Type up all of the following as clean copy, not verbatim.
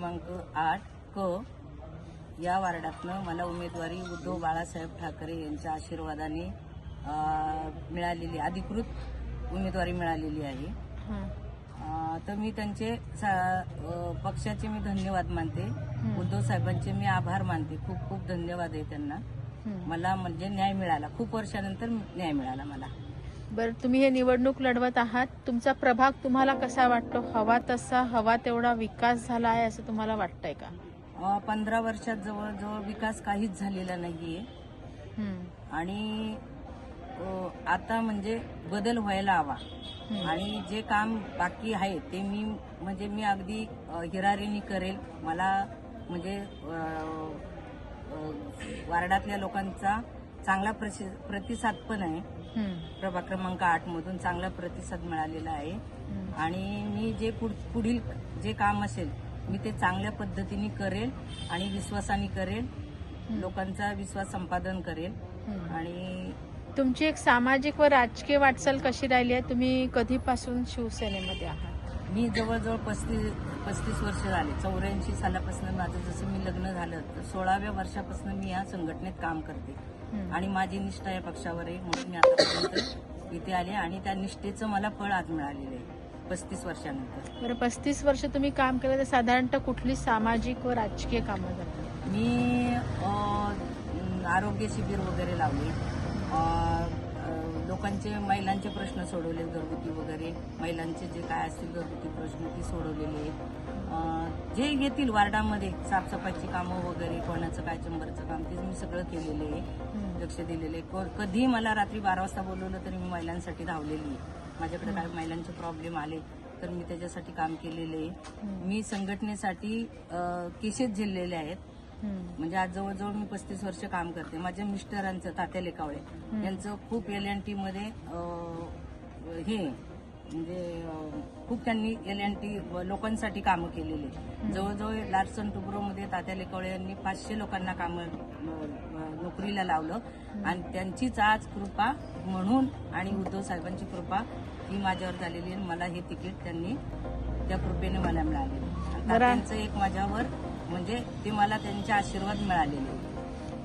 क्रमांक 8 क या वार्डातनं मला उमेदवारी उद्धव बाळासाहेब ठाकरे यांच्या आशीर्वादाने मिळालेली अधिकृत उमेदवारी मिळालेली आहे. तर मी त्यांचे पक्षाचे मी धन्यवाद मानते. उद्धव साहेबांचे मी आभार मानते. खूप खूप धन्यवाद आहे त्यांना. मला म्हणजे न्याय मिळाला, खूप वर्षानंतर न्याय मिळाला मला. बरं, तुम्ही हे निवडणूक लढवत आहात, तुमचा प्रभाग तुम्हाला कसा वाटतो? हवा तेवढा विकास झाला आहे असं तुम्हाला वाटतंय का? 15 वर्षात जवळजवळ विकास काहीच झालेला नाहीये आणि आता म्हणजे बदल व्हायला हवा. आणि जे काम बाकी आहे ते मी अगदी हिरारीने करेल. मला म्हणजे वार्डातल्या लोकांचा चांगला प्रतिसाद पण आहे. प्रभाग क्रमांक 8 मधून चांगला प्रतिसाद मिळालेला आहे. आणि मी जे पुढील जे काम असेल मी ते चांगल्या पद्धतीने करेल आणि विश्वासाने करेल. लोकांचा विश्वास संपादन करेल. आणि तुमची एक सामाजिक व राजकीय वाटचाल कशी राहिली आहे? तुम्ही कधीपासून शिवसेनेमध्ये आहात? मी जवळजवळ 35 वर्ष झाले. 84 सालापासून माझं जसं मी लग्न झालं तर 16व्या वर्षापासून मी या संघटनेत काम करते. आणि माझी निष्ठा या पक्षावर आहे म्हणून मी आतापर्यंत इथे आले आणि त्या निष्ठेचं मला फळ आज मिळालेलं आहे 35 वर्षानंतर. बरं, 35 वर्ष तुम्ही काम केलं तर साधारणतः कुठली सामाजिक व राजकीय कामं झाली? मी आरोग्य शिबिर वगैरे लावले. लोकांचे महिलांचे प्रश्न सोडवले, घरगुती वगैरे महिलांचे जे काय असतील घरगुती प्रश्न ती सोडवलेले आहेत. जे येतील वार्डामध्ये साफसफाईची कामं वगैरे, कोणाचं काय चंबरचं काम ते मी सगळं केलेलं आहे, लक्ष दिलेलं आहे. कधी मला रात्री 12 वाजता बोलवलं तरी मी महिलांसाठी धावलेली आहे. माझ्याकडे काय महिलांचे प्रॉब्लेम आले तर मी त्याच्यासाठी काम केलेलं आहे. मी संघटनेसाठी केसेस झेललेले आहेत. म्हणजे आज जवळजवळ मी 35 वर्ष काम करते. माझ्या मिस्टरांचं तात्या लेकावळे यांचं खूप LNT मध्ये हे म्हणजे खूप त्यांनी LNT लोकांसाठी कामं केलेली. जवळजवळ लार्सन टुब्रो मध्ये तात्या लेकावळे यांनी 500 लोकांना कामं नोकरीला लावलं. आणि त्यांचीच आज कृपा म्हणून आणि उद्धव साहेबांची कृपा ही माझ्यावर झालेली आहे. मला हे तिकीट त्यांनी त्या कृपेने मला मिळाले. त्यांचं एक माझ्यावर म्हणजे ते मला त्यांचे आशीर्वाद मिळालेले.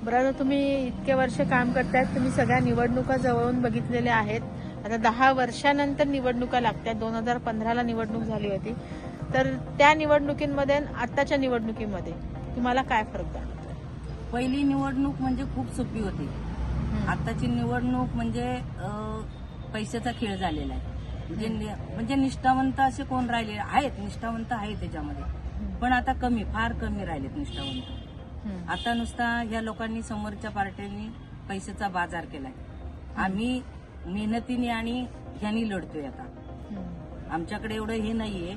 बरं, तुम्ही इतके वर्ष काम करतायत, तुम्ही सगळ्या निवडणुका जवळून बघितलेल्या आहेत. आता 10 वर्षानंतर निवडणुका लागतात. 2015ला निवडणूक झाली होती. तर त्या निवडणुकीमध्ये आताच्या निवडणुकीमध्ये तुम्हाला काय फरक जाणवतो? पहिली निवडणूक म्हणजे खूप सोपी होती. आताची निवडणूक म्हणजे पैशाचा खेळ झालेला आहे. म्हणजे निष्ठावंत असे कोण राहिले आहेत? निष्ठावंत आहे त्याच्यामध्ये, पण आता फार कमी राहिलेत निष्ठावंत. आता नुसता या लोकांनी समोरच्या पार्ट्यांनी पैशाचा बाजार केलाय. आम्ही मेहनतीने आणि ह्यांनी लढतोय. आता आमच्याकडे एवढं हे नाहीये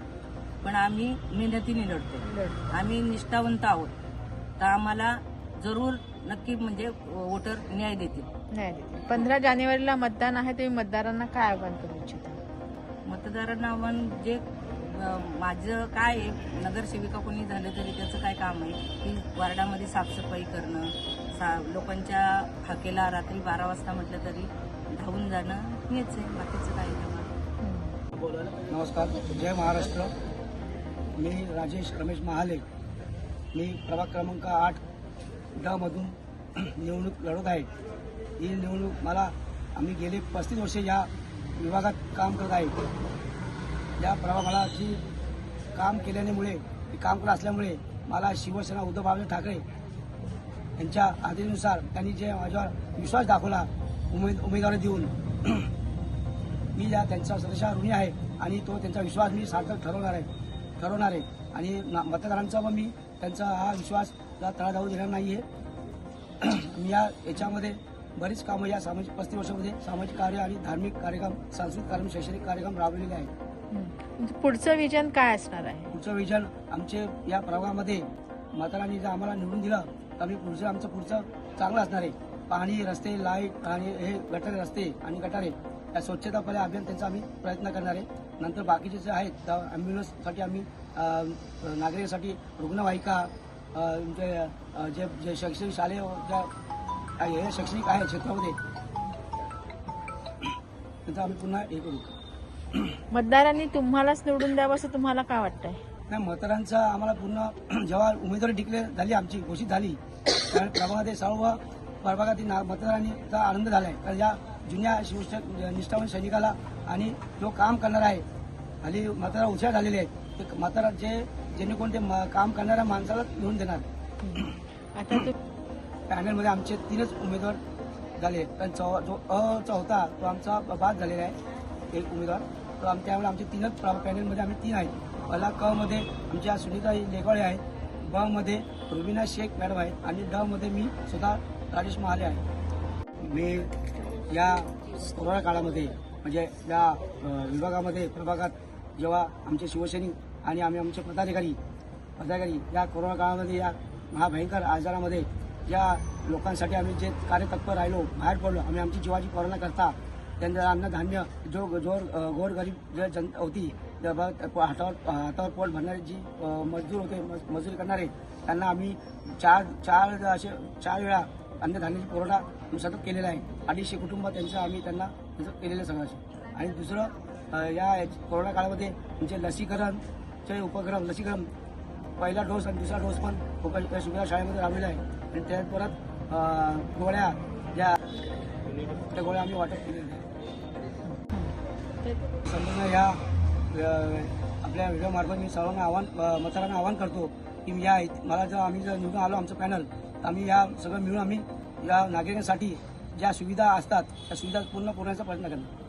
पण आम्ही मेहनतीने लढतोय. आम्ही निष्ठावंत आहोत तर आम्हाला जरूर नक्की म्हणजे वोटर न्याय देतील. 15 जानेवारीला मतदान आहे. तुम्ही मतदारांना काय आवाहन करू इच्छिता? मतदारांना आव्हान जे माझं काय आहे, नगरसेविका कोणी झालं तरी त्याचं काय काम आहे की वार्डामध्ये साफसफाई करणं, लोकांच्या हाकेला रात्री 12 वाजता म्हटलं तरी धावून जाणं हेच आहे. बाकीचं काय आहे? नमस्कार, जय महाराष्ट्र. मी राजेश रमेश महाले. मी प्रभाग क्रमांक 8 मधून निवडणूक लढवत आहे. ही निवडणूक आम्ही गेले 35 वर्षे या विभागात काम करत आहे. या प्रभागाला जी काम केल्यामुळे काम करत असल्यामुळे मला शिवसेना उद्धव बाळासाहेब ठाकरे यांच्या आदेशानुसार त्यांनी जे माझ्यावर विश्वास दाखवला उमेदवारी देऊन मी त्यांचा सदस्य ऋणी आहे आणि तो त्यांचा विश्वास मी सार्थक ठरवणार आहे. आणि मतदारांचा व मी त्यांचा हा विश्वास तळा जाऊ देणार नाही आहे. मी याच्यामध्ये बरीच कामं या 35 वर्षामध्ये सामाजिक कार्य आणि धार्मिक कार्यक्रम, सांस्कृतिक कार्यक्रम, शैक्षणिक कार्यक्रम राबवलेले आहेत. पुढचं विजन काय असणार आहे? पुढचं विजन आमचे या प्रभागामध्ये मतदारांनी जर आम्हाला निवडून दिलं तर आमचं पुढचं चांगलं असणार आहे. पाणी, रस्ते, लाईट आणि हे गटारे रस्ते आणि गटारे या स्वच्छता पर्याय अभियान त्यांचा आम्ही प्रयत्न करणार आहे. नंतर बाकीचे जे आहेत ॲम्ब्युलन्ससाठी आम्ही नागरिकांसाठी रुग्णवाहिका, जे शैक्षणिक शालेय हे शैक्षणिक आहे क्षेत्रामध्ये त्यांचं आम्ही पुन्हा हे करू. मतदारांनी तुम्हालाच निवडून द्यावं असं तुम्हाला काय वाटतंय? नाही, मतदारांचा आम्हाला पूर्ण जेव्हा उमेदवारी डिक्लेअर झाली, आमची घोषित झाली, त्यावेळी प्रभागामध्ये सर्व प्रभागातील मतदारांचा आनंद झाला आहे. कारण या जुन्या निष्ठावान सैनिकाला आणि जो काम करणार आहे, हल्ली मतदार हुशार झालेले आहेत, ते मतदार जेणेकरून ते काम करणाऱ्या माणसाला निवडून देणार. आता पॅनलमध्ये आमचे 3च उमेदवार झाले, पण जो अचा होता तो आमचा बाद झालेला आहे, एक उमेदवार. तर त्यामुळे आमचे 3च पॅनलमध्ये आम्ही 3 आहेत. पहिला क मध्ये आमच्या सुनीता लेगावळे आहेत, ब मध्ये रुबिना शेख मॅडम आहेत आणि ड मध्ये मी स्वतः राजेश महाले आहे. मी या कोरोना काळामध्ये म्हणजे या विभागामध्ये प्रभागात जेव्हा आमचे शिवसैनिक आणि आमचे पदाधिकारी या कोरोना काळामध्ये या महाभयंकर आजारामध्ये या लोकांसाठी आम्ही जे कार्यतत्पर राहिलो, बाहेर पडलो, आम्ही आमची जीवाची कोरोना करता त्यांचं अन्नधान्य जो गोरगरीब जे जनता होती, हातावर पोट भरणारे जी मजदूर होते, मजुरी करणारे, त्यांना आम्ही चार वेळा अन्नधान्याची पुरवठा सतत केलेला आहे. 250 कुटुंब आम्ही त्यांना केलेलं सगळं. आणि दुसरं या कोरोना काळामध्ये म्हणजे लसीकरणचे उपक्रम, लसीकरण पहिला डोस आणि दुसरा डोस पण सुविधा शाळेमध्ये राबविला आहे. आणि त्यात परत गोळ्या त्या गोळ्या आम्ही वाटप केलेल्या आहेत. संपूर्ण या आपल्या व्हिडिओमार्फत मी सर्वांना मतदारांना आवाहन करतो की आम्ही जर निवडून आलो आमचं पॅनल, तर आम्ही या सगळं मिळून आम्ही या नागरिकांसाठी ज्या सुविधा असतात त्या सुविधा पूर्ण पुरवण्याचा प्रयत्न करणार.